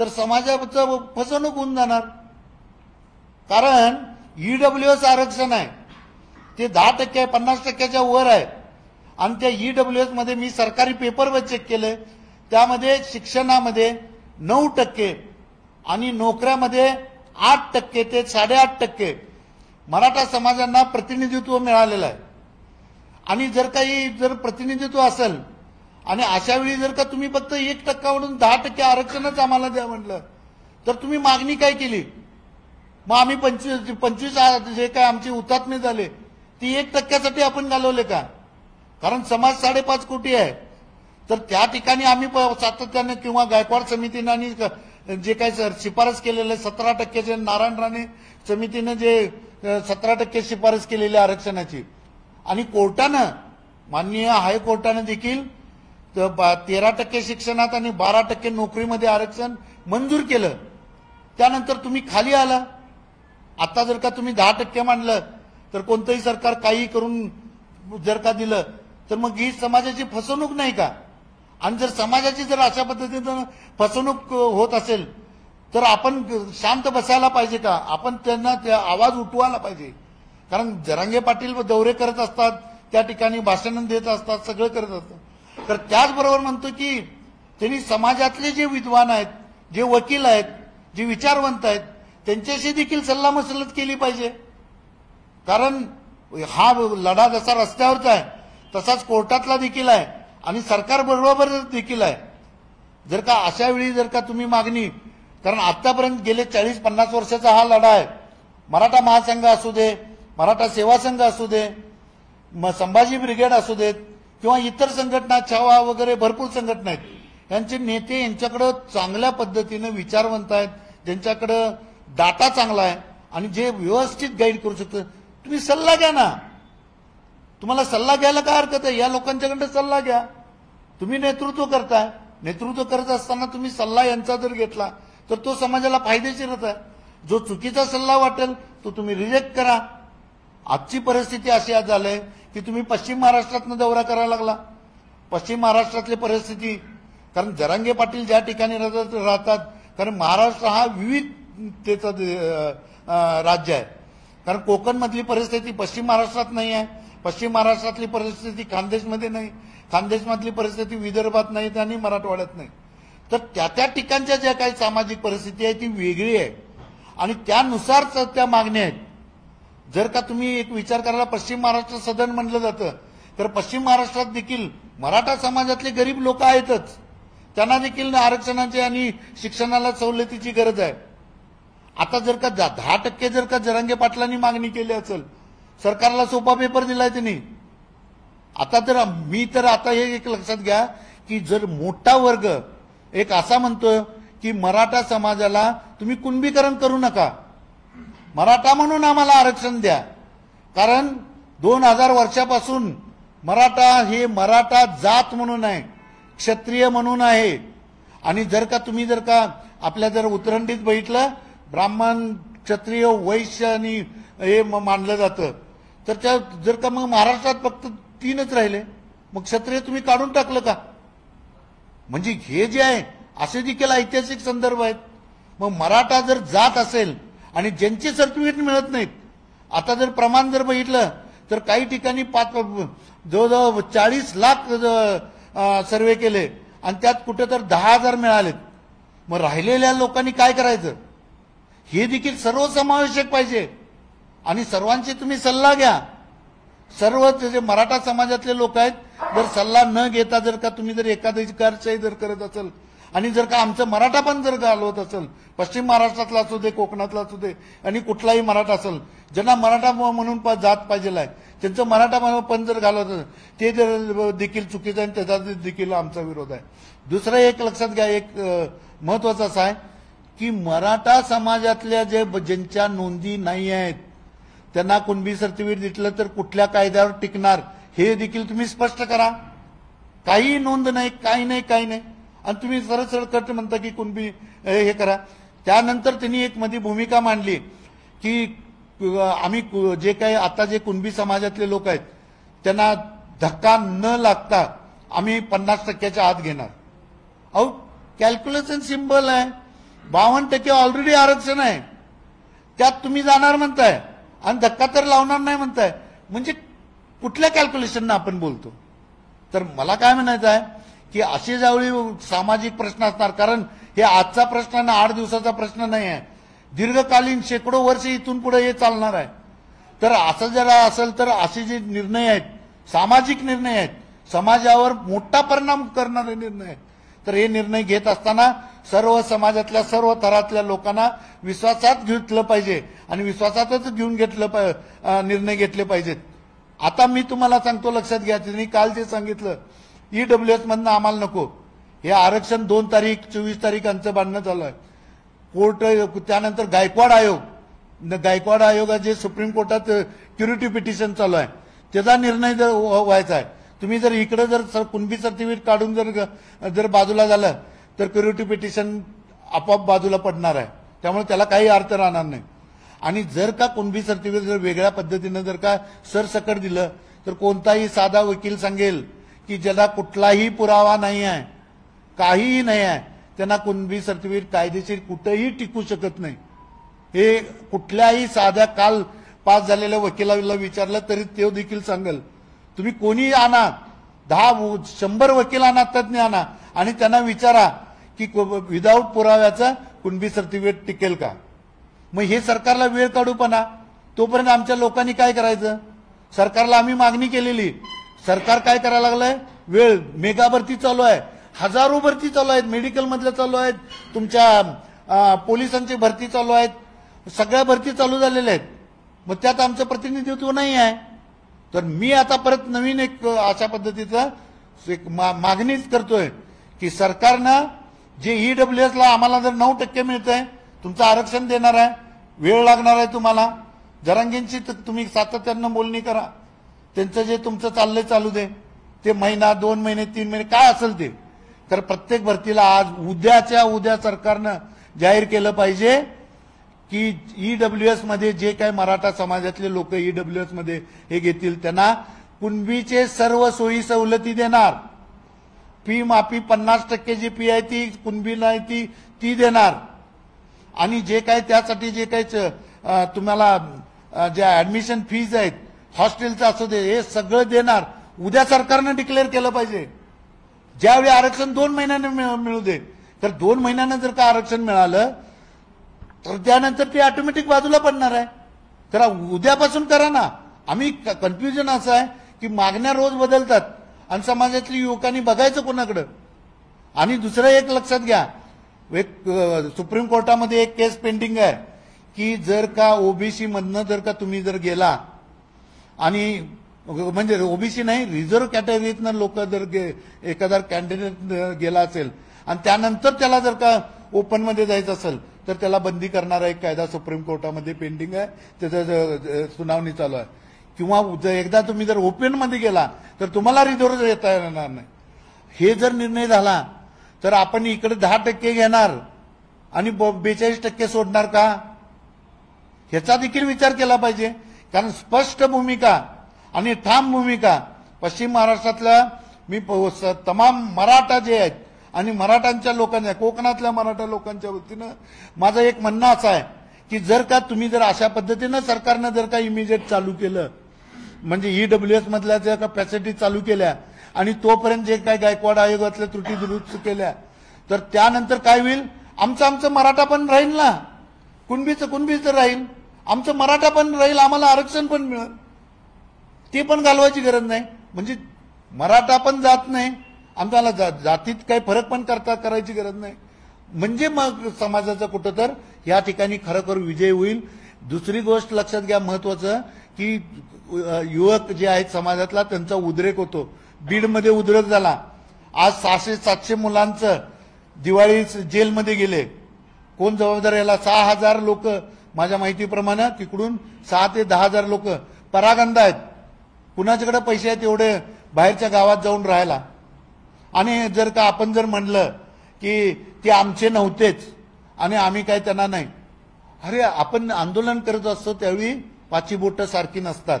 तर समाजाचं फसवणूक होऊन जाणार. कारण ईडब्ल्यूएस आरक्षण आहे ते 10% आहे, 50%च्या वर आहे. आणि त्या ईडब्ल्यूएस मध्ये मी सरकारी पेपर चेक केले, त्यामध्ये शिक्षणामध्ये 9% आणि नोकऱ्यामध्ये 8% ते 8.5% मराठा समाजांना प्रतिनिधित्व मिळालेलं आहे. आणि जर प्रतिनिधित्व असेल आणि अशा वेळी जर का तुम्ही फक्त 1% वरून 10% आरक्षणच आम्हाला द्या म्हटलं तर तुम्ही मागणी काय केली? मग आम्ही 25 जे काय आमची हुतात्मे झाले ती 1%साठी आपण घालवले का? कारण समाज 5.5 कोटी आहे. तर त्या ठिकाणी आम्ही सातत्याने किंवा गायकवाड समितीने आणि जे काही शिफारस केलेले 17%चे नारायण राणे समितीने जे 17% शिफारस केलेली आरक्षणाची आणि कोर्टानं माननीय हायकोर्टानं देखील 13% शिक्षणात आणि 12% नोकरीमध्ये आरक्षण मंजूर केलं. त्यानंतर तुम्ही खाली आला. आता जर का तुम्ही 10% मानलं तर कोणतंही सरकार काही करून जर का दिलं तर मग ही समाजाची फसवणूक नाही का? आणि जर समाजाची जर अशा पद्धतीनं फसवणूक होत असेल तर आपण शांत बसायला पाहिजे का? आपण त्यांना आवाज उठवायला पाहिजे. कारण जरांगे पाटील दौरे करत असतात, त्या ठिकाणी भाषण देत असतात, सगळं करत असतात. तर त्याचबरोबर म्हणतो की त्यांनी समाजातले जे विद्वान आहेत, जे वकील आहेत, जे विचारवंत आहेत त्यांच्याशी देखील सल्लामसलत केली पाहिजे. कारण हा लढा जसा रस्त्यावरचा आहे तसाच कोर्टातला देखील आहे आणि सरकार बरोबर देखील आहे. जर का अशा वेळी जर का तुम्ही मागणी, कारण आतापर्यंत गेले 40-50 वर्षाचा हा लढा आहे. मराठा महासंघ असू दे, मराठा सेवा संघ असू दे, संभाजी ब्रिगेड असू देत किंवा इतर संघटना, छावा वगैरे भरपूर संघटना आहेत. यांचे नेते यांच्याकडे चांगल्या पद्धतीने विचारवंत आहेत, ज्यांच्याकडे डाटा चांगला आहे आणि जे व्यवस्थित गाईड करू शकतं. तुम्ही सल्ला घ्या ना. तुम्हाला सल्ला घ्यायला काय हरकत आहे? या लोकांच्याकडे सल्ला घ्या. तुम्ही नेतृत्व करताय, नेतृत्व करत असताना तुम्ही सल्ला यांचा जर घेतला तर तो समाजाला फायदेशीरच आहे. जो चुकीचा सल्ला वाटेल तो तुम्ही रिजेक्ट करा. आजची परिस्थिती अशी आज झाली की तुम्ही पश्चिम महाराष्ट्रातनं दौरा करायला लागला. पश्चिम महाराष्ट्रातली परिस्थिती, कारण जरांगे पाटील ज्या ठिकाणी राहतात, कारण महाराष्ट्र हा विविधतेचं राज्य आहे. कारण कोकण मधली परिस्थिती पश्चिम महाराष्ट्रात नाही आहे, पश्चिम महाराष्ट्रातली परिस्थिती खानदेशमध्ये नाही, खानदेशमधली परिस्थिती विदर्भात नाही आणि मराठवाड्यात नाही. तर त्या ठिकाणच्या ज्या काही सामाजिक परिस्थिती आहे ती वेगळी आहे आणि त्यानुसार त्या मागण्या आहेत. जर का तुम्ही एक विचार करायला पश्चिम महाराष्ट्र सदन म्हणलं जातं तर पश्चिम महाराष्ट्रात देखील मराठा समाजातले गरीब लोक आहेतच. त्यांना देखील आरक्षणाची आणि शिक्षणाला सवलतीची गरज आहे. आता जर का 10% जर का जरांगे पाटलांनी मागणी केली असेल, सरकारला सोपा पेपर दिलाय त्यांनी. आता तर मी तर आता हे एक लक्षात घ्या की जर मोठा वर्ग एक असा म्हणतोय की मराठा समाजाला तुम्ही कुणबीकरण करू नका, मराठा म्हणून आम्हाला आरक्षण द्या. कारण 2000 वर्षापासून मराठा हे मराठा जात म्हणून आहे, क्षत्रिय म्हणून आहे. आणि जर का तुम्ही जर का आपल्या जर उतरंडीत बघितलं ब्राह्मण, क्षत्रिय, वैश्य आणि हे मानलं जातं, तर त्या जर का मग महाराष्ट्रात फक्त 3च राहिले, मग क्षत्रिय तुम्ही काढून टाकलं का? म्हणजे हे जे आहे असे देखील ऐतिहासिक संदर्भ आहेत. मग मराठा जर जात असेल आणि ज्यांचे सर्टिफिकेट मिळत नाहीत, आता जर प्रमाण जर बघितलं तर काही ठिकाणी जवळजवळ 40 लाख सर्वे केले आणि त्यात कुठे तर 10,000 मिळालेत. मग राहिलेल्या लोकांनी काय करायचं? हे देखील सर्वसमावेशक पाहिजे आणि सर्वांची तुम्ही सल्ला घ्या. सर्व जे मराठा समाजातले लोक आहेत, जर सल्ला न घेता जर का तुम्ही जर एकाधिकारशाही जर करत असेल आणि जर का आमचं मराठा पण जर घालवत असेल, पश्चिम महाराष्ट्रातला असू दे, कोकणातला असू दे आणि कुठलाही मराठा असेल, ज्यांना मराठा म्हणून जात पाहिजे आहे, त्यांचं मराठा पण जर घालवत असेल ते जर देखील चुकीचं आहे, त्याचा देखील आमचा विरोध आहे. दुसरं एक लक्षात घ्या, एक महत्वाचं असं आहे की मराठा समाजातल्या ज्यांच्या नोंदी नाही आहेत त्यांना कुणबी सर्टिफिकेट दिलं तर कुठल्या कायद्यावर टिकणार हे देखील तुम्ही स्पष्ट करा. काही नोंद नाही, काही नाही, काही नाही आणि तुम्ही सरळ सरळ कट म्हणता की कुणबी हे करा. त्यानंतर त्यांनी एक मध्ये भूमिका मांडली की आम्ही जे काही आता जे कुणबी समाजातले लोक आहेत त्यांना धक्का न लागता आम्ही 50%च्या आत घेणार. अहो कॅल्क्युलेशन सिंबल आहे. 52% ऑलरेडी आरक्षण आहे, त्यात तुम्ही जाणार म्हणताय आणि धक्का तर लावणार नाही म्हणताय. म्हणजे कुठल्या कॅल्क्युलेशननं आपण बोलतो? तर मला काय म्हणायचं आहे की असे ज्यावेळी सामाजिक प्रश्न असणार, कारण हे आजचा प्रश्न ना 8 दिवसाचा प्रश्न नाही आहे, दीर्घकालीन शेकडो वर्ष इथून पुढे हे चालणार आहे. तर असं जर असेल तर असे जे निर्णय आहेत, सामाजिक निर्णय आहेत, समाजावर मोठा परिणाम करणारे निर्णय आहेत, तर हे निर्णय घेत असताना सर्व समाजातल्या सर्व थरातल्या लोकांना विश्वासात घेतलं पाहिजे आणि विश्वासातच घेऊन निर्णय घेतले पाहिजेत. आता मी तुम्हाला सांगतो, लक्षात घ्या, मी काल जे सांगितलं ईडब्ल्यूएस मधनं आम्हाला नको, हे आरक्षण 2 तारीख 24 तारीख आमचं बांधणं चालू आहे. कोर्ट, त्यानंतर गायकवाड आयोगाचे सुप्रीम कोर्टात क्युरिटी पिटिशन चालू आहे, त्याचा निर्णय जर व्हायचा आहे. तुम्ही जर इकडे जर कुणबी सर्टिफिकेट काढून जर बाजूला झालं तर क्युरिटी पिटिशन आपोआप बाजूला पडणार आहे, त्यामुळे त्याला काही अर्थ राहणार नाही. आणि जर का कुणबी सर्टिफिकेट जर वेगळ्या पद्धतीनं जर का सरसकट दिलं तर कोणताही साधा वकील सांगेल की ज्याला कुठलाही पुरावा नाही आहे, काहीही नाही आहे, त्यांना कुणबी सर्टिफिकेट कायदेशीर कुठेही टिकू शकत नाही. हे कुठल्याही साध्या काल पास झालेल्या वकिलाला विचारलं तरी तो देखील सांगेल. तुम्ही कोणी आणा, 10-100 वकील आणा, तज्ञ आणा आणि त्यांना विचारा की विदाऊट पुराव्याचं कुणबी सर्टिफिकेट टिकेल का? मग हे सरकारला वेळ काढूपणा. तोपर्यंत आमच्या लोकांनी काय करायचं? सरकारला आम्ही मागणी केलेली, सरकार काय करायला लागलंय? वेळ, मेगा भरती चालू आहे, हजारो भरती चालू आहेत, मेडिकल मधल्या चालू आहेत, तुमच्या पोलिसांची भरती चालू आहेत, सगळ्या भरती चालू झालेल्या आहेत. मग त्यात आमचं प्रतिनिधित्व नाही आहे. तर मी आता परत नवीन एक अशा पद्धतीचं एक मागणीच करतोय की सरकारनं जे ईडब्ल्यूएसला आम्हाला जर 9% मिळतंय, तुमचं आरक्षण देणार आहे, वेळ लागणार आहे तुम्हाला, जरांगेंची तुम्ही सातत्यानं बोलणी करा, त्यांचं जे तुमचं चाललंय चालू दे, ते महिना 2 महिने 3 महिने काय असेल ते. तर प्रत्येक भरतीला आज उद्याच्या उद्या सरकारनं जाहीर केलं पाहिजे की ईडब्ल्यूएस मध्ये जे काही मराठा समाजातले लोक ईडब्ल्यूएस मध्ये हे घेतील त्यांना कुणबीचे सर्व सोयी सवलती देणार. फी माफी 50% जी फी आहे ती कुणबीला आहे ती देणार. आणि जे काही त्यासाठी जे काही तुम्हाला ज्या ऍडमिशन फीज आहेत, हॉस्टेलचं असू दे, हे सगळं देणार. उद्या सरकारनं डिक्लेअर केलं पाहिजे. ज्यावेळी आरक्षण 2 महिन्याने मिळू दे, तर 2 महिन्यानं जर का आरक्षण मिळालं तर त्यानंतर ते ऑटोमॅटिक बाजूला पडणार आहे. करा, उद्यापासून करा ना. आम्ही कन्फ्युजन असं आहे की मागण्या रोज बदलतात आणि समाजातली युवकांनी बघायचं कोणाकडं. आणि दुसरं एक लक्षात घ्या, एक सुप्रीम कोर्टामध्ये एक केस पेंडिंग आहे की जर का ओबीसी मधनं जर का तुम्ही जर गेला आणि म्हणजे ओबीसी नाही, रिझर्व्ह कॅटेगरीतनं लोक जर एखादा कॅन्डिडेट गेला असेल आणि त्यानंतर त्याला जर का ओपन मध्ये जायचं असेल तर त्याला बंदी करणारा एक कायदा सुप्रीम कोर्टामध्ये पेंडिंग आहे, त्याचं सुनावणी चालू आहे. किंवा एकदा तुम्ही जर ओपन मध्ये गेला तर तुम्हाला रिझर्व्ह येता येणार नाही. हे जर निर्णय झाला तर आपण इकडे 10% घेणार आणि 42% सोडणार का? ह्याचा देखील विचार केला पाहिजे. कारण स्पष्ट भूमिका आणि ठाम भूमिका पश्चिम महाराष्ट्रातल्या मी तमाम मराठा जे आहेत आणि मराठांच्या लोकांच्या, कोकणातल्या मराठा लोकांच्या वतीनं माझं एक म्हणणं असं आहे की जर का तुम्ही जर अशा पद्धतीनं सरकारनं जर का इमिजिएट चालू केलं, म्हणजे ईडब्ल्यूएस मधल्या ज्या कॅपॅसिटी चालू केल्या आणि तोपर्यंत जे काही गायकवाड आयोगातल्या त्रुटी दुरुस्त केल्या, तर त्यानंतर काय होईल? आमचं मराठा पण राहील ना, कुणबीचं राहील, आमचं मराठा पण राहील, आम्हाला आरक्षण पण मिळेल. ते पण घालवायची गरज नाही. म्हणजे मराठा पण जात नाही, आम्हाला जातीत काही फरक पण करायची गरज नाही. म्हणजे मग समाजाचा कुठं तर या ठिकाणी खरोखर विजय होईल. दुसरी गोष्ट लक्षात घ्या महत्वाचं की युवक जे आहेत समाजातला त्यांचा उद्रेक होतो. बीडमध्ये उद्रेक झाला. आज 600-700 मुलांचं दिवाळी जेलमध्ये गेले. कोण जबाबदार याला? 6,000 लोक माझ्या माहितीप्रमाणे तिकडून 6,000 ते 10,000 लोक परागंदा आहेत. कुणाच्याकडे पैसे आहेत एवढे बाहेरच्या गावात जाऊन राहायला? आणि जर का आपण जर म्हणलं की ते आमचे नव्हतेच आणि आम्ही काय त्यांना नाही, अरे आपण आंदोलन करत असतो त्यावेळी पाची बोटं सारखी नसतात.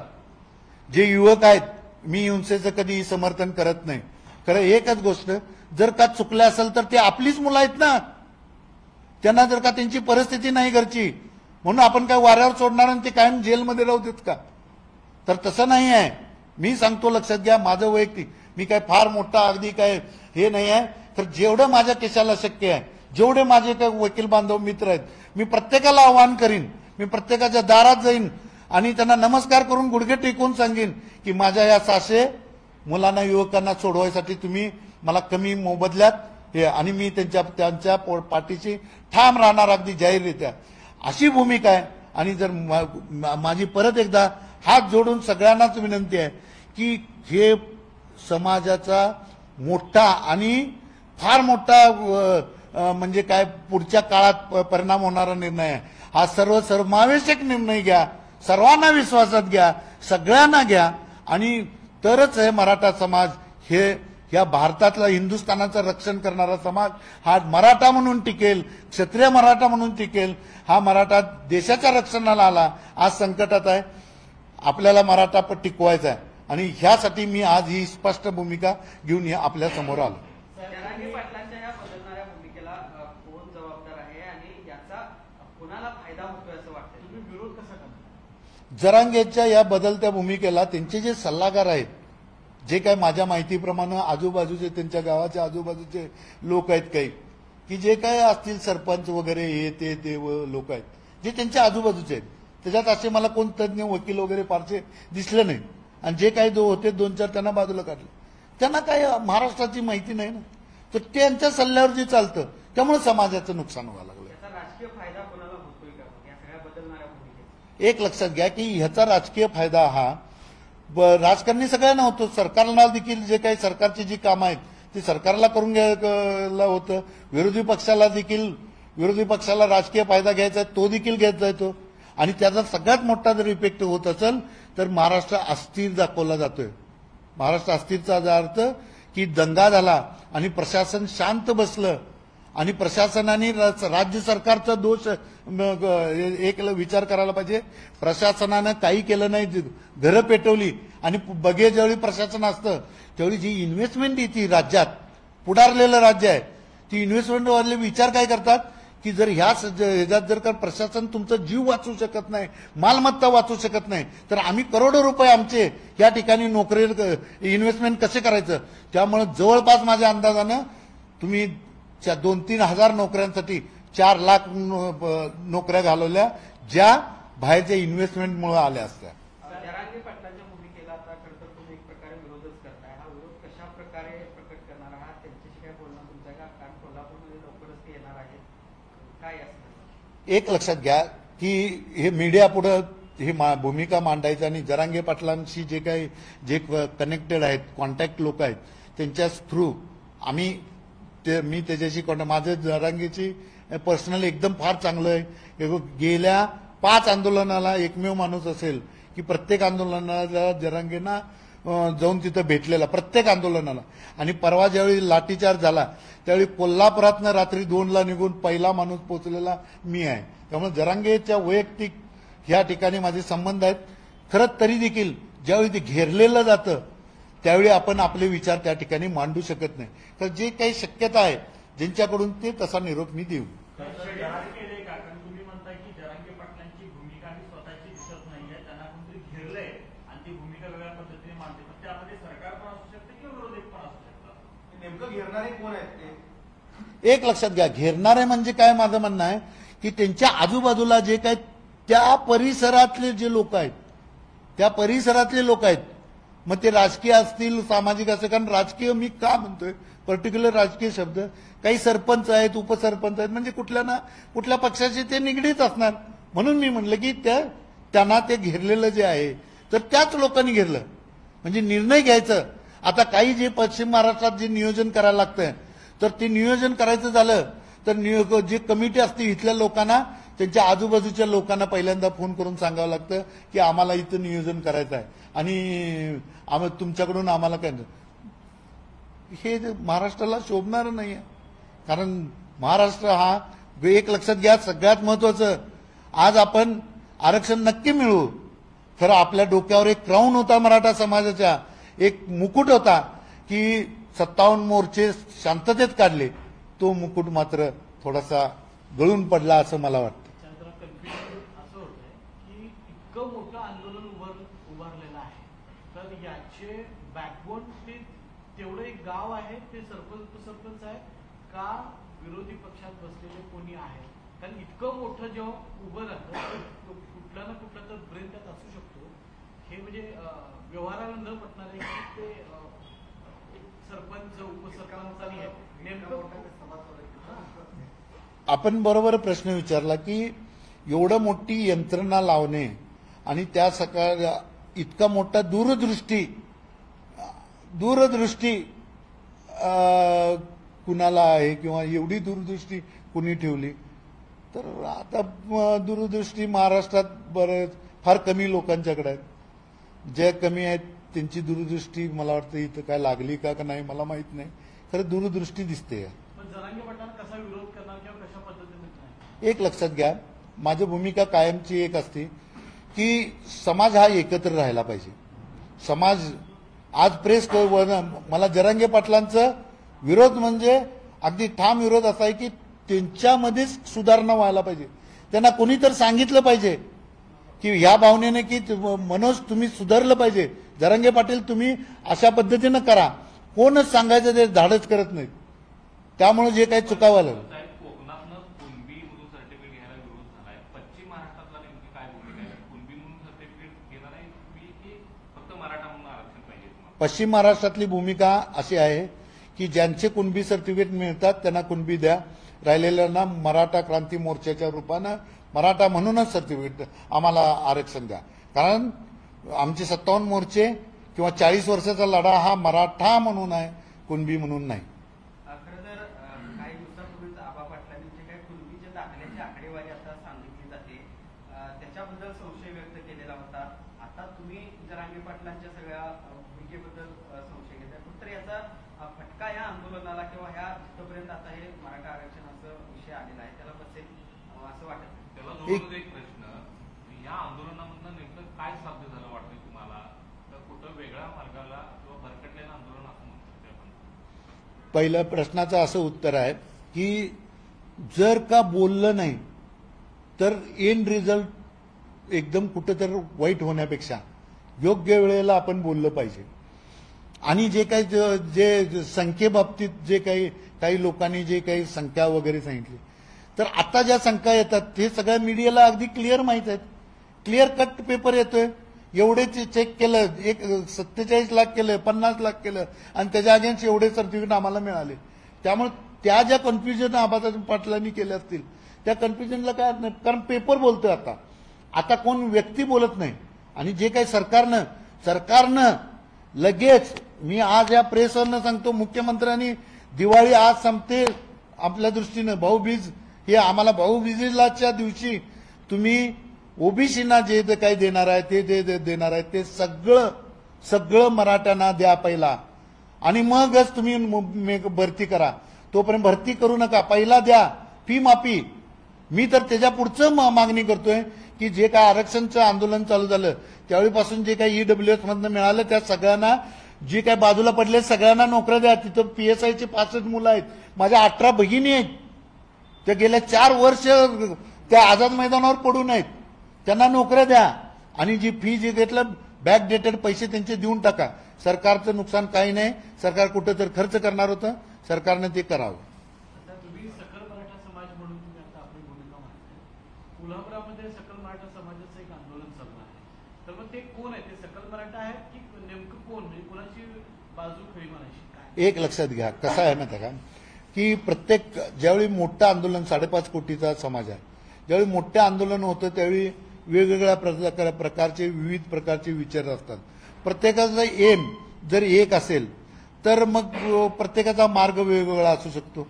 जे युवक आहेत, मी हिंसेचं कधी समर्थन करत नाही. खरं एकच गोष्ट, जर का चुकलं असेल तर ते आपलीच मुलं आहेत ना, त्यांना जर का त्यांची परिस्थिती नाही घरची म्हणून आपण काय वाऱ्यावर सोडणार आणि ते कायम जेलमध्ये राहू देत का? तर तसं नाही आहे. मी सांगतो, लक्षात घ्या, माझं वैयक्तिक, मी काय फार मोठा अगदी काय हे नाही आहे, तर जेवढं माझ्या केशाला शक्य आहे, जेवढे माझे काही वकील बांधव मित्र आहेत, मी प्रत्येकाला आवाहन करीन, मी प्रत्येकाच्या दारात जाईन आणि त्यांना नमस्कार करून गुडघे टेकून सांगेन की माझ्या या 600 मुलांना, युवकांना सोडवायसाठी तुम्ही मला कमी मोबदल्यात हे, आणि मी त्यांच्या पाठीशी ठाम राहणार, अगदी जाहीररित्या, अशी भूमिका आहे. आणि जर माझी परत एकदा हात जोडून सगळ्यांनाच विनंती आहे की हे समाजाचा मोठा आणि फार मोठा म्हणजे काय पुढच्या काळात परिणाम होणारा निर्णय आहे. हा सर्वसमावेशक निर्णय घ्या, सर्वांना विश्वासात घ्या, सगळ्यांना घ्या, आणि तरच हे मराठा समाज हे या भारतातला, हिंदुस्थानाचं रक्षण करणारा समाज हा मराठा म्हणून टिकेल, क्षत्रिय मराठा म्हणून टिकेल. हा मराठा देशाच्या रक्षणाला आला, आज संकटात आहे, आपल्याला मराठा टिकवायचा आहे, आणि ह्यासाठी मी आज ही स्पष्ट भूमिका घेऊन आपल्या समोर आलो. जरांगे पाटलांच्या या बदलणाऱ्या भूमिकेला कोण जबाबदार आहे आणि याचा कोणाला फायदा होतोय असं वाटतं? तुम्ही विरोध कसा करता? जरांगेच्या या बदलत्या भूमिकेला त्यांचे जे सल्लागार आहेत, जे काय माझ्या माहितीप्रमाणे आजूबाजूचे, त्यांच्या गावाच्या आजूबाजूचे लोक आहेत काही, की जे काय असतील सरपंच वगैरे हे ते लोक आहेत, जे त्यांच्या आजूबाजूचे आहेत, त्याच्यात असे मला कोण तज्ज्ञ वकील वगैरे फारसे दिसले नाही. आणि जे काही होते 2-4 त्यांना बाजूला काढले. त्यांना काय महाराष्ट्राची माहिती नाही ना, तर त्यांच्या सल्ल्यावर जे चालतं त्यामुळे समाजाचं नुकसान व्हायला लागलं. याचा राजकीय फायदा कोणाला होतोय का या सगळ्या बदलणाऱ्या भूमिकेत? एक लक्षात घ्या की ह्याचा राजकीय फायदा हा राजकारणी सगळ्यांना होतो. सरकारला देखील जे काही सरकारची जी कामं आहेत ती सरकारला करून घ्यायला होतं. विरोधी पक्षाला राजकीय फायदा घ्यायचा आहे, तो देखील घ्यायचा येतो. आणि त्याचा सगळ्यात मोठा जर इफेक्ट होत असेल तर महाराष्ट्र अस्थिर दाखवला जातोय. महाराष्ट्र अस्थिरचा अर्थ की दंगा झाला आणि प्रशासन शांत बसलं, आणि प्रशासनाने राज्य सरकारचा दोष एक विचार करायला पाहिजे. प्रशासनानं काही केलं नाही, घरं पेटवली, आणि बघे ज्यावेळी प्रशासन असतं त्यावेळी जी इन्व्हेस्टमेंट येते राज्यात, पुढारलेलं राज्य आहे, ती इन्व्हेस्टमेंटवाले विचार काय करतात की जर ह्याच्यात जर का प्रशासन तुमचा जीव वाचू शकत नाही, मालमत्ता वाचू शकत नाही, तर आम्ही करोडो रुपये आमचे या ठिकाणी नोकरी इन्व्हेस्टमेंट कसे करायचं. त्यामुळे जवळपास माझ्या अंदाजानं तुम्ही 2-3 हजार नोकऱ्यांसाठी 4 लाख नोकऱ्या घालवल्या, ज्या बाहेरच्या इन्व्हेस्टमेंटमुळे आल्या असत्या. जरांगे पाटलांच्या भूमिकेला आता खरं तर तुम्ही एक प्रकारे विरोधच करताय. हा विरोध कशा प्रकारे प्रकट करणार आहात? त्यांच्याशी काय बोलणं तुमच्या का? कारण कोल्हापूरमध्ये लवकरच ते येणार आहेत, काय असणार? एक लक्षात घ्या की हे मीडिया पुढे ही भूमिका मांडायचं, आणि जरांगे पाटलांशी जे कनेक्टेड आहेत, कॉन्टॅक्ट लोक आहेत, त्यांच्या थ्रू मी त्याच्याशी माझं जरांगेची पर्सनली एकदम फार चांगलं आहे. गेल्या 5 आंदोलनाला एकमेव माणूस असेल की प्रत्येक आंदोलनाला जरांगेंना जाऊन तिथं भेटलेला, प्रत्येक आंदोलनाला. आणि परवा ज्यावेळी लाठीचार्ज झाला त्यावेळी कोल्हापुरातनं रात्री 2ला निघून पहिला माणूस पोहोचलेला मी आहे. त्यामुळे जरांगेच्या वैयक्तिक ह्या ठिकाणी माझे संबंध आहेत. खरंच तरी देखील ज्यावेळी ते घेरलेलं जातं त्यावेळी आपण आपले विचार त्या ठिकाणी मांडू शकत नाही. तर जे काही शक्यता आहे ज्यांच्याकडून ते तसा निरोप मी देऊ. तुम्ही म्हणताय की जरांगे पाटलांची भूमिका आणि स्वतःची दिसत नाहीये, त्यांना कोणतरी घेरलंय आणि ती भूमिका वेगळ्या पद्धतीने मांडते, पण त्यामध्ये सरकार पण असू शकते किंवा विरोधक पण असू शकतात. नेमकं घेरणारे कोण आहेत ते? एक लक्षात घ्या, घेरणारे म्हणजे काय, माझं म्हणणं आहे की त्यांच्या आजूबाजूला जे काय त्या परिसरातले जे लोक आहेत, त्या परिसरातले लोक आहेत, मग ते राजकीय असतील, सामाजिक असतील. कारण राजकीय मी का म्हणतोय, पर्टिक्युलर राजकीय शब्द, काही सरपंच आहेत, उपसरपंच आहेत, म्हणजे कुठल्या पक्षाचे ते निगडीत असणार. म्हणून मी म्हणलं की त्यांना ते घेरलेलं जे आहे तर त्याच लोकांनी घेरलं, म्हणजे निर्णय घ्यायचं. आता काही जे पश्चिम महाराष्ट्रात जे नियोजन करायला लागतंय, तर ते नियोजन करायचं झालं तर जे कमिटी असते इथल्या लोकांना, त्यांच्या आजूबाजूच्या लोकांना पहिल्यांदा फोन करून सांगावं लागतं की आम्हाला इथं नियोजन करायचं आहे आणि तुमच्याकडून आम्हाला काय. हे महाराष्ट्राला शोभणारं नाही आहे. कारण महाराष्ट्र हा, एक लक्षात घ्या, सगळ्यात महत्वाचं, आज आपण आरक्षण नक्की मिळवू, खरं आपल्या डोक्यावर एक क्राऊन होता, मराठा समाजाचा एक मुकुट होता की 57 मोर्चे शांततेत काढले, तो मुकुट मात्र थोडासा गळून पडला असं मला वाटतं. त्यानंतर कन्फ्युजन असं होतंय की इतकं मोठं आंदोलन उभारलेलं आहे, तर याचे बॅकबोन ते तेवढं एक गाव आहे, ते सरपंच आहे का विरोधी पक्षात बसलेले कोणी आहे? कारण इतकं मोठं जेव्हा उभं राहतं तर कुठला ना कुठला तर ब्रेन त्यात असू शकतो. हे म्हणजे व्यवहाराला न पटणारे की ते एक सरपंच उपसरपंच आणि नेमकं आपण बरोबर प्रश्न विचारला की एवढं मोठी यंत्रणा लावणे आणि त्या सकाळ इतका मोठा दूरदृष्टी कुणाला आहे किंवा एवढी दूरदृष्टी कुणी ठेवली? तर आता दूरदृष्टी महाराष्ट्रात फार कमी लोकांच्याकडे आहेत. जे कमी आहेत त्यांची दूरदृष्टी मला वाटतं इथं काय लागली का नाही मला माहित नाही, खरं दूरदृष्टी दिसते. पण जरांगे पाटलांना कसा विरोध करणार किंवा कशा पद्धतीने? एक लक्षात घ्या, माझी भूमिका कायमची एक असते की समाज हा एकत्र राहायला पाहिजे. समाज आज प्रेस मला जरांगे पाटलांचा विरोध म्हणजे अगदी ठाम विरोध असा आहे की त्यांच्यामध्येच सुधारणा व्हायला पाहिजे. त्यांना कोणी तर सांगितलं पाहिजे की ह्या भावनेने की मनोज तुम्ही सुधारलं पाहिजे, जरांगे पाटील तुम्ही अशा पद्धतीनं करा. कोणच सांगायचं ते धाडच करत नाहीत. त्यामुळे जे काही चुकावं लागलं. कोकणातनं कुणबी म्हणून सर्टिफिकेट घ्यायला विरोध झालाय. पश्चिम महाराष्ट्रातला नेमकी काय भूमिका आहे? कुणबी म्हणून सर्टिफिकेट घेणार आहे की फक्त मराठा म्हणून आरक्षण पाहिजे? पश्चिम महाराष्ट्रातली भूमिका अशी आहे की ज्यांचे कुणबी सर्टिफिकेट मिळतात त्यांना कुणबी द्या, राहिलेल्यांना मराठा क्रांती मोर्चाच्या रूपानं मराठा म्हणूनच सर्टिफिकेट आम्हाला आरक्षण द्या. कारण आमचे 57 मोर्चे किंवा 40 वर्षाचा लढा हा मराठा म्हणून आहे, कुणबी म्हणून नाही. खरं तर काही दिवसापूर्वीच आबा पाटलांनी जे काही कुणबीच्या दाखल्याची आकडेवारी आता सांगितली जाते त्याच्याबद्दल संशय व्यक्त केलेला होता. आता तुम्ही जरांगे पाटलांच्या सगळ्या भूमिकेबद्दल संशय घेताय, तर याचा फटका या आंदोलनाला किंवा ह्या जिथपर्यंत आता हे मराठा आरक्षणाचा विषय आलेला आहे त्याला बसेल असं वाटत? त्याला जोडून एक प्रश्न, या आंदोलनामधनं नेमकं काय साध्य झालं वाटतंय तुम्हाला? तर कुठं वेगळ्या मार्गाला किंवा भरकटलेलं आंदोलन असं म्हणतो आपण? पहिल्या प्रश्नाचं असं उत्तर आहे की जर का बोललं नाही तर एंड रिझल्ट एकदम कुठं तर वाईट होण्यापेक्षा योग्य वेळेला आपण बोललं पाहिजे. आणि जे काही जे संख्येबाबतीत जे काही लोकांनी जे काही संख्या वगैरे सांगितली, तर आता ज्या संख्या येतात ते सगळ्या मीडियाला अगदी क्लिअर माहित आहेत. क्लिअर कट पेपर येतोय. एवढेच चेक केलं, 47 लाख केलं, 50 लाख केलं आणि त्याच्या अगेन्स्ट एवढे सर्टिफिकेट आम्हाला मिळाले. त्यामुळे त्या ज्या कन्फ्युजन आबा पाटलांनी केल्या असतील त्या कन्फ्युजनला काय नाही, कारण पेपर बोलतोय. आता कोण व्यक्ती बोलत नाही. आणि जे काही सरकारनं लगेच, मी आज या प्रेसवरनं सांगतो, मुख्यमंत्र्यांनी दिवाळी आज संपते आपल्या दृष्टीनं, भाऊबीज हे आम्हाला भाऊबीजेलाच्या दिवशी तुम्ही ओबीसीना जे काही देणार आहे ते देणार आहे ते सगळं मराठ्यांना द्या पहिला आणि मगच तुम्ही भरती करा. तोपर्यंत भरती करू नका, पहिला द्या फी माफी. मी तर त्याच्या पुढचं मागणी करतोय की जे काय आरक्षणचं आंदोलन चालू झालं त्यावेळीपासून जे काही ईडब्ल्यूएस मधनं मिळालं त्या सगळ्यांना, जे काही बाजूला पडले सगळ्यांना नोकऱ्या द्या. तिथं PSIची 65 मुलं आहेत, माझ्या 18 भगिनी आहेत, त्या गेल्या 4 वर्ष त्या आझाद मैदानावर पडून आहेत, त्यांना नोकऱ्या द्या. आणि जी फी जे घेतलं बॅक डेटेड पैसे त्यांचे देऊन टाका. सरकारचं नुकसान काही नाही, सरकार कुठं तर खर्च करणार होतं, सरकारनं ते करावं. आता तुम्ही सकल मराठा समाज म्हणून तुम्ही आता आपली भूमिका मांडताय. कोल्हापुरामध्ये सकल मराठा समाजाचं एक आंदोलन चालू आहे, तर मग ते कोण आहे? ते सकल मराठा आहेत की नेमकं कोण, म्हणजे कोणाची बाजू खरी म्हणायची? एक लक्षात घ्या, कसं आहे माहिती का की प्रत्येक ज्यावेळी मोठं आंदोलन 5.5 कोटीचा समाज आहे, ज्यावेळी मोठं आंदोलन होतं त्यावेळी वेगवेगळ्या प्रकारचे विविध प्रकारचे विचार असतात. प्रत्येकाचा एम जर एक असेल तर मग प्रत्येकाचा मार्ग वेगवेगळा असू शकतो.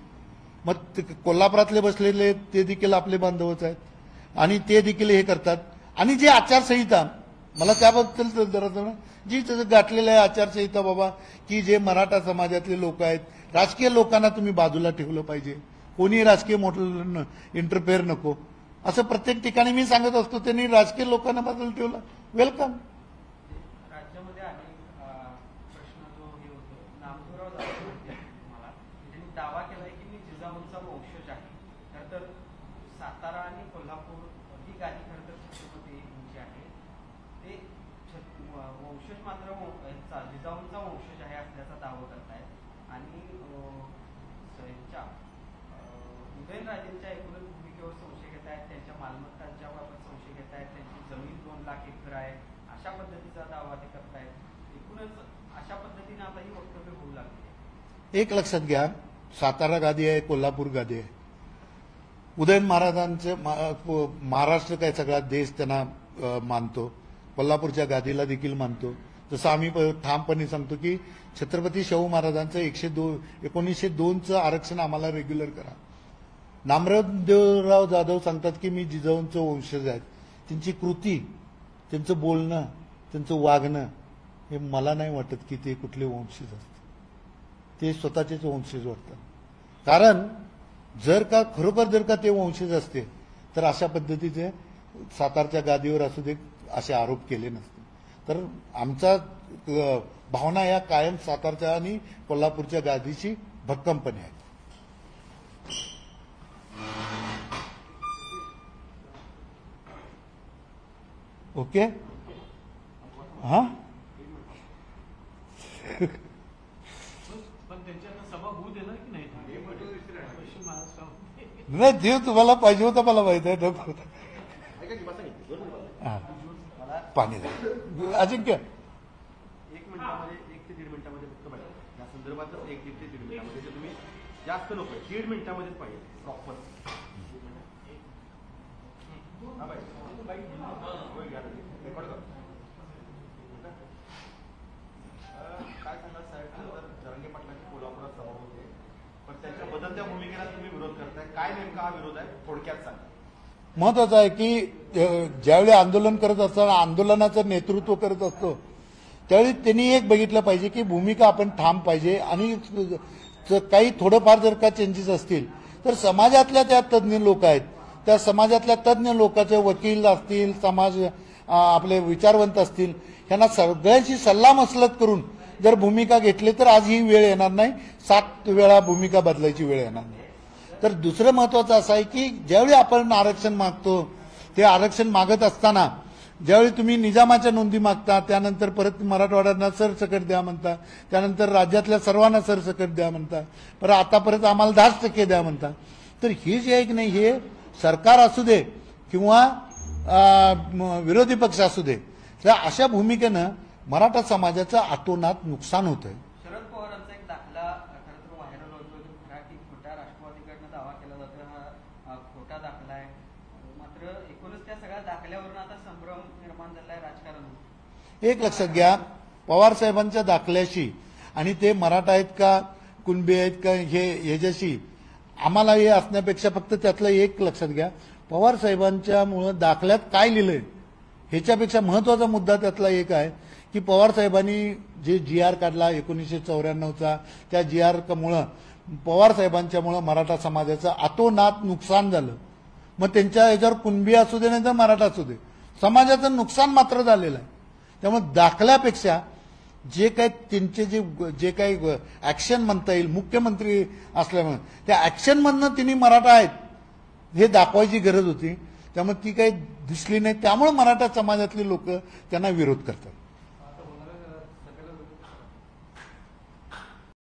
मग कोल्हापुरातले बसलेले ते देखील आपले बांधवच आहेत आणि ते देखील हे करतात. आणि जी आचारसंहिता, मला त्याबद्दल जरा जी गाठलेलं आहे आचारसंहिता बाबा, की जे मराठा समाजातले लोक आहेत, राजकीय लोकांना तुम्ही बाजूला ठेवलं पाहिजे, कोणी राजकीय मोठं इंटरफेअर नको, असं प्रत्येक ठिकाणी मी सांगत असतो. त्यांनी राजकीय लोकांना बाजूला ठेवलं, वेलकम. राज्यामध्ये अनेक प्रश्न जो हे होतो, नामदेवराव जाधव तुम्हाला त्यांनी दावा केलाय की मी जिजाऊंचा वंशज आहे. तर सातारा आणि कोल्हापूर ही गादी खरं तर छत्रपतींची आहे. ते वंशज मात्र जिजाऊंचा वंशज आहे असल्याचा दावा करतायत. आणि उदयनराजेंच्या एकूणच भूमिकेवर संशय घेत आहेत, त्यांच्या मालमत्तांच्या बाबत संशय घेत आहेत, त्यांची जमीन 2 लाख एकर आहे अशा पद्धतीचा दावा ते करतायत. एकूणच अशा पद्धतीने आता ही वक्तव्य होऊ लागली. एक लक्षात घ्या, सातारा गादी आहे, कोल्हापूर गादी आहे. उदयन महाराजांचे महाराष्ट्र काय सगळा देश त्यांना मानतो, कोल्हापूरच्या गादीला देखील मानतो. जसं आम्ही ठामपणे सांगतो की छत्रपती शाहू महाराजांचं 1902चं आरक्षण आम्हाला रेग्युलर करा. नामदेवराव जाधव सांगतात की मी जिजाऊंचं वंशज आहेत. त्यांची कृती, त्यांचं बोलणं, त्यांचं वागणं हे मला नाही वाटत की ते कुठले वंशज असतात. ते स्वतःचेच वंशज वाटतात. कारण खरोखर जर का ते वंशज असते तर अशा पद्धतीचे सातारच्या गादीवर असू दे असे आरोप केले नसते. तर आमचा भावना या कायम सातारच्या आणि कोल्हापूरच्या गादीची भक्कमपणे आहे. ओके, हा पण त्यांची आता सभा होऊ देणार की नाही पश्चिम महाराष्ट्रामध्ये? नाही, देव तुम्हाला पाहिजे होता मला माहित आहे. हा, पाणी द्या. अजिंक्य 1 मिनिटामध्ये 1 ते 1.5 मिनिटामध्ये फक्त पाहिजे या संदर्भातच 1 ते 1.5 मिनिटामध्ये जे तुम्ही जास्त नको 1.5 मिनिटामध्येच पाहिजे प्रॉपर. काय सांगा साहेब, जरांगे पाटलांची कोल्हापुरात सभा होते पण त्यांच्या बदलत्या भूमिकेला तुम्ही विरोध करताय. काय नेमका हा विरोध आहे थोडक्यात सांगा. महत्वाचं आहे की ज्यावेळी आंदोलन करत असताना आंदोलनाचं नेतृत्व करत असतो त्यावेळी त्यांनी एक बघितलं पाहिजे की भूमिका आपण ठाम पाहिजे. आणि काही थोडंफार जर का चेंजेस असतील तर समाजातल्या त्या तज्ज्ञ लोक आहेत, त्या समाजातल्या तज्ज्ञ लोकांचे वकील असतील, समाज आपले विचारवंत असतील, यांना सगळ्यांशी सल्लामसलत करून जर भूमिका घेतली तर आज ही वेळ येणार नाही, 7 वेळा भूमिका बदलायची वेळ येणार नाही. तर दुसरं महत्वाचं असं आहे की ज्यावेळी आपण आरक्षण मागतो ते आरक्षण मागत असताना ज्यावेळी तुम्ही निजामाच्या नोंदी मागता, त्यानंतर परत मराठवाड्यांना सरसकट द्या म्हणता, त्यानंतर राज्यातल्या सर्वांना सरसकट द्या म्हणता, परत आता परत आम्हाला 10% द्या म्हणता. तर हे जे आहे की नाही, हे सरकार असू दे किंवा विरोधी पक्ष असू दे, त्या अशा भूमिकेनं मराठा समाजाचं अतोनात नुकसान होतंय. शरद पवारांचा एक दाखला खरं तर व्हायरल होतो, जो मराठी खोटा राष्ट्रवादीकडनं दावा केला जातो हा खोटा दाखला आहे. मात्र एकूणच त्या सगळ्या दाखल्यावरून आता संभ्रम निर्माण झालाय राजकारण. एक लक्षात घ्या, पवार साहेबांच्या दाखल्याशी आणि ते मराठा आहेत का कुणबी आहेत का हे ह्याच्याशी आम्हाला हे असण्यापेक्षा फक्त त्यातलं एक लक्षात घ्या, पवार साहेबांच्यामुळं दाखल्यात काय लिहिलंय ह्याच्यापेक्षा महत्वाचा मुद्दा त्यातला एक आहे की पवार साहेबांनी जे GR काढला 1994चा, त्या GR मुळं पवार साहेबांच्यामुळं मराठा समाजाचं अतोनात नुकसान झालं. मग त्यांच्या याच्यावर कुणबी असू दे नाही तर मराठा असू दे, समाजाचं नुकसान मात्र झालेलं आहे. त्यामुळे दाखल्यापेक्षा जे काही त्यांचे जे काही ऍक्शन म्हणता येईल, मुख्यमंत्री असल्यामुळे त्या ऍक्शनमधनं तिने मराठा आहेत हे दाखवायची गरज होती. त्यामुळे ती काही दिसली नाही, त्यामुळे मराठा समाजातले लोक त्यांना विरोध करतात.